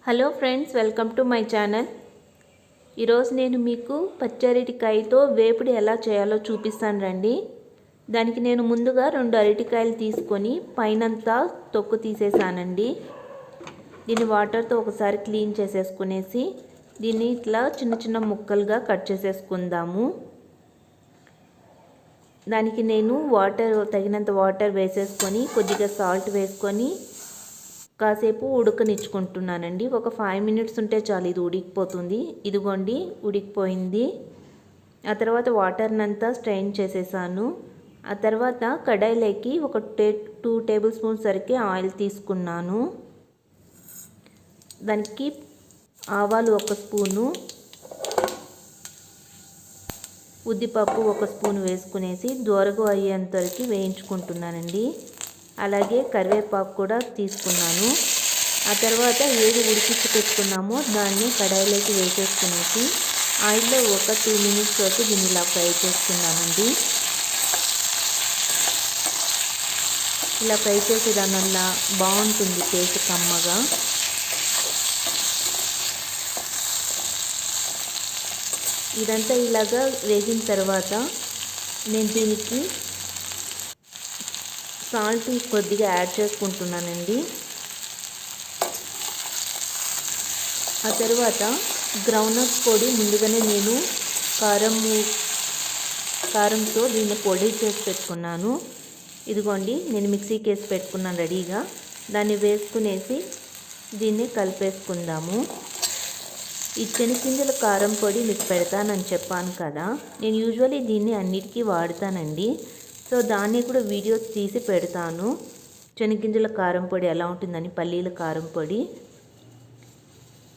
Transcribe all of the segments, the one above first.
Hello friends, welcome to my channel. ఈరోజు నేను మీకు పచ్చరటికాయతో వేపుడు ఎలా చేయాలో చూపిస్తాను రండి. దానికి నేను ముందుగా 2 అరటికాయలు తీసుకొని పైనంతా తొక్కు తీసేసానండి. దీన్ని వాటర్తో ఒకసారి క్లీన్ చేసేసుకునేసి దీన్ని ఇట్లా చిన్న చిన్న ముక్కలుగా కట్ చేసేసుకుందాము. దానికి నేను తగినంత వాటర్ వేసేసుకొని కొద్దిగా సాల్ట్ వేసుకొని కాసేపు ఉడకనిచ్చుకుంటున్నానండి. ఒక 5 మినిట్స్ ఉంటే చాలు, ఇది ఉడికిపోతుంది. ఇదిగోండి, ఉడికిపోయింది. ఆ తర్వాత వాటర్నంతా స్ట్రెయిన్ చేసేసాను. ఆ తర్వాత కడాయిలోకి ఒక 2 టేబుల్ స్పూన్స్ వరకు ఆయిల్ తీసుకున్నాను. దానికి ఆవాలు 1 స్పూను, ఉద్దిపప్పు 1 స్పూన్ వేసుకునేసి దోరగా అయ్యేంత వరకు వేయించుకుంటున్నానండి. అలాగే కరివేపాకు కూడా తీసుకున్నాను. ఆ తర్వాత ఏది ఉడికించి పెట్టుకున్నామో దాన్ని కడాయిలోకి వేసేసుకునేసి ఆయిల్లో ఒక 2 మినిట్స్ వరకు దీన్ని ఇలా ఫ్రై చేసుకున్నానండి. ఇలా ఫ్రై చేసే దానివల్ల బాగుంటుంది టేస్ట్ కమ్మగా. ఇదంతా ఇలాగా వేగిన తర్వాత నేను దీనికి సాల్ట్ కొద్దిగా యాడ్ చేసుకుంటున్నానండి. ఆ తర్వాత గ్రౌండ్నట్ పొడి ముందుగానే నేను కారంతో దీన్ని పొడి చేసి పెట్టుకున్నాను. ఇదిగోండి, నేను మిక్సీకి వేసి పెట్టుకున్నాను రెడీగా. దాన్ని వేసుకునేసి దీన్ని కలిపేసుకుందాము. ఈ శనగగింజల కారం పొడి మీకు పెడతానని చెప్పాను కదా, నేను యూజువల్లీ దీన్ని అన్నిటికీ వాడతానండి. సో దాన్ని కూడా వీడియోస్ తీసి పెడతాను. శనగగింజల కారం పొడి ఎలా ఉంటుందని, పల్లీల కారం పొడి.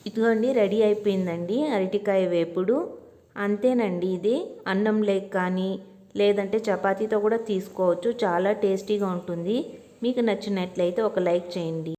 ఇదిగోండి, రెడీ అయిపోయిందండి అరటికాయ వేపుడు. అంతేనండి, ఇది అన్నం లేక కానీ లేదంటే చపాతీతో కూడా తీసుకోవచ్చు. చాలా టేస్టీగా ఉంటుంది. మీకు నచ్చినట్లయితే ఒక లైక్ చేయండి.